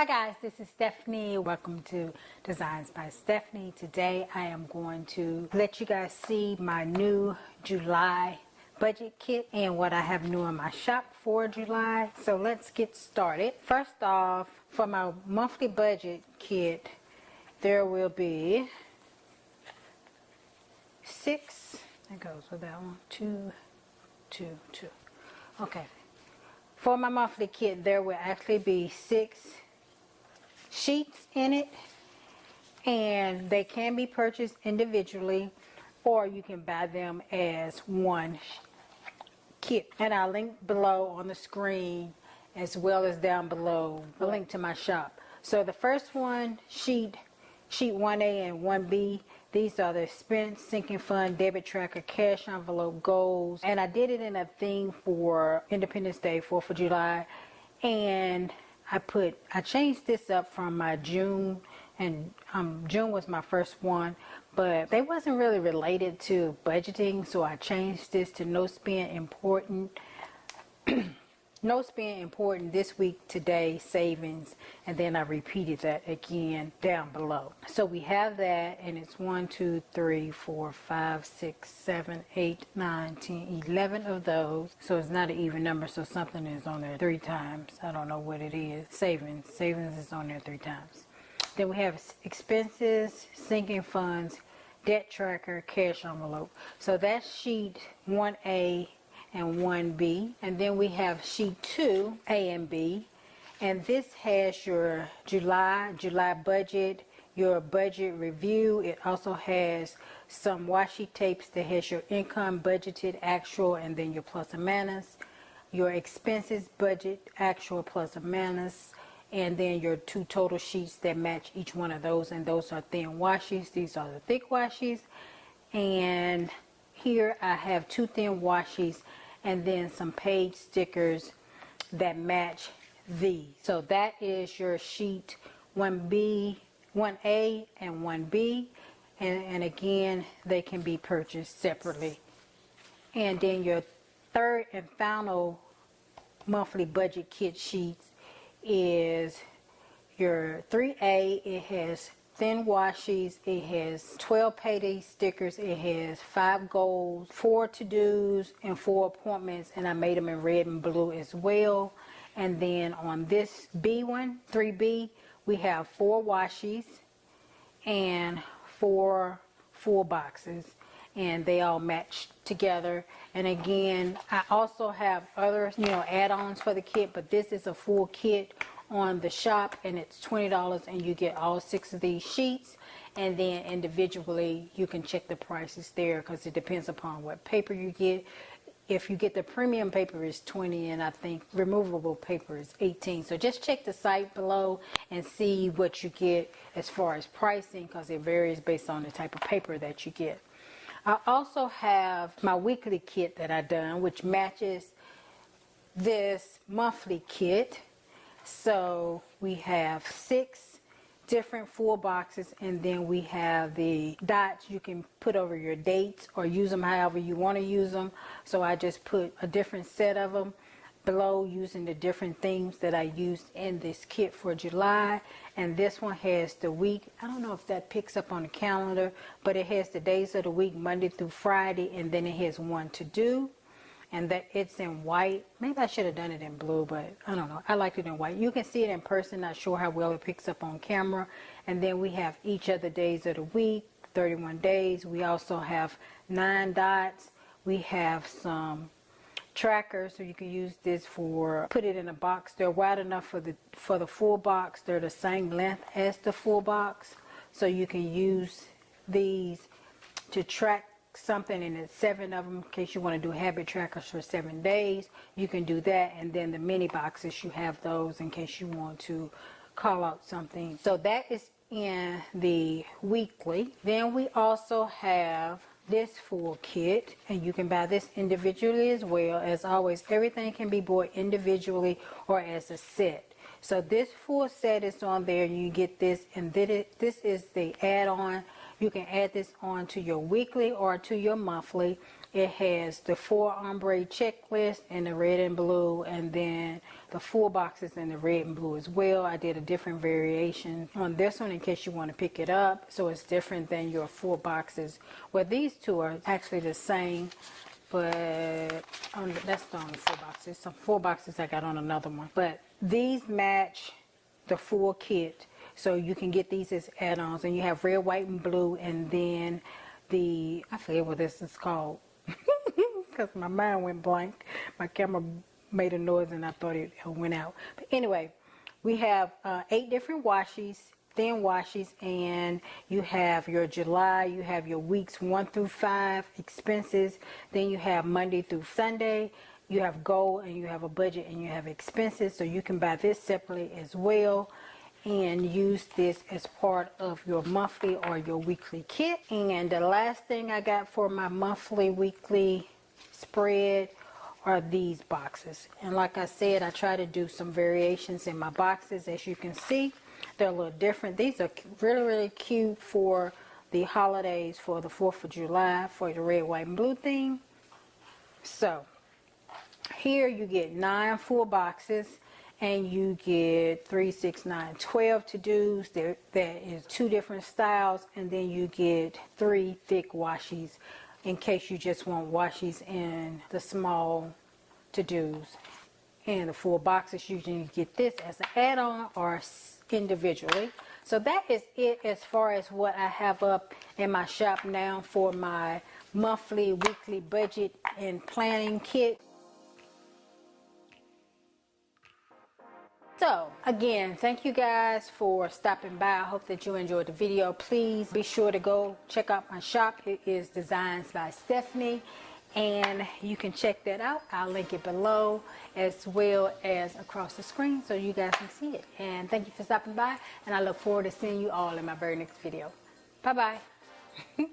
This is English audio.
Hi guys, this is Stephanie. Welcome to Designs by Stephanie. Today I am going to let you guys see my new July budget kit and what I have new in my shop for July. So let's get started. First off, for my monthly budget kit, there will be 6, that goes with that one, 2, 2, 2. Okay, for my monthly kit there will actually be 6 sheets in it, and they can be purchased individually or you can buy them as one kit, and I'll link below on the screen as well as down below a link to my shop. So the first one, sheet 1A and 1B, these are the expense, sinking fund, debit tracker, cash envelope, goals, and I did it in a theme for Independence Day, 4th of July, and I changed this up from my June, and June was my first one, but they wasn't really related to budgeting, so I changed this to no spend important. No spend important this week, today, savings, and then I repeated that again down below. So we have that, and it's 1, 2, 3, 4, 5, 6, 7, 8, 9, 10, 11 of those. So it's not an even number, so something is on there 3 times. I don't know what it is. Savings is on there 3 times. Then we have expenses, sinking funds, debt tracker, cash envelope. So that's sheet 1A and 1B, and then we have sheet 2, A and B, and this has your July budget, your budget review. It also has some washi tapes that has your income, budgeted, actual, and then your plus and minus, your expenses, budget, actual, plus and minus, and then your 2 total sheets that match each one of those, and those are thin washies. These are the thick washies, and here I have 2 thin washies and then some page stickers that match these. So that is your sheet 1B, 1A and 1B, and again they can be purchased separately. And then your third and final monthly budget kit sheets is your 3A. It has thin washies, it has 12 payday stickers, it has 5 goals, 4 to-dos, and 4 appointments, and I made them in red and blue as well. And then on this B one, 3B, we have 4 washies and 4 full boxes, and they all match together. And again, I also have other add-ons for the kit, but this is a full kit on the shop, and it's $20, and you get all 6 of these sheets, and then individually you can check the prices there because it depends upon what paper you get. If you get the premium paper, it's $20, and I think removable paper is $18. So just check the site below and see what you get as far as pricing, because it varies based on the type of paper that you get. I also have my weekly kit that I done, which matches this monthly kit. So we have 6 different full boxes, and then we have the dots you can put over your dates or use them however you want to use them. So I just put a different set of them below using the different themes that I used in this kit for July. And this one has the week. I don't know if that picks up on the calendar, but it has the days of the week, Monday through Friday, and then it has 1 to do. And that it's in white. Maybe I should have done it in blue, but I don't know. I liked it in white. You can see it in person. Not sure how well it picks up on camera. And then we have each of the days of the week, 31 days. We also have 9 dots. We have some trackers, so you can use this for, put it in a box. They're wide enough for the full box. They're the same length as the full box. So you can use these to track something, and it's 7 of them in case you want to do habit trackers for 7 days. You can do that. And then the mini boxes, you have those in case you want to call out something. So that is in the weekly. Then we also have this full kit, and you can buy this individually as well. As always, everything can be bought individually or as a set. So this full set is on there. You get this, and this is the add-on. You can add this on to your weekly or to your monthly. It has the 4 ombre checklist in the red and blue, and then the full boxes in the red and blue as well. I did a different variation on this one in case you want to pick it up, so it's different than your full boxes. Well, these two are actually the same, but that's the only 4 boxes. Some 4 boxes I got on another one, but these match the full kit, so you can get these as add-ons. And you have red, white, and blue, and then I forget what this is called because my mind went blank. My camera made a noise and I thought it went out. But anyway, we have 8 different washes, thin washes, and you have your July, you have your weeks 1 through 5 expenses, then you have Monday through Sunday, you have gold, and you have a budget, and you have expenses. So you can buy this separately as well and use this as part of your monthly or your weekly kit. And the last thing I got for my monthly weekly spread are these boxes. And like I said, I try to do some variations in my boxes. As you can see, they're a little different. These are really cute for the holidays, for the 4th of July, for the red, white, and blue theme. So here you get 9 full boxes, and you get 3, 6, 9, 12 to-dos. There is 2 different styles, and then you get 3 thick washies in case you just want washies in the small to-dos. And the full boxes, you can get this as an add-on or individually. So that is it as far as what I have up in my shop now for my monthly, weekly budget and planning kit. So again, thank you guys for stopping by. I hope that you enjoyed the video. Please be sure to go check out my shop. It is Designs by Steffanie, and you can check that out. I'll link it below as well as across the screen so you guys can see it. And thank you for stopping by, and I look forward to seeing you all in my very next video. Bye bye.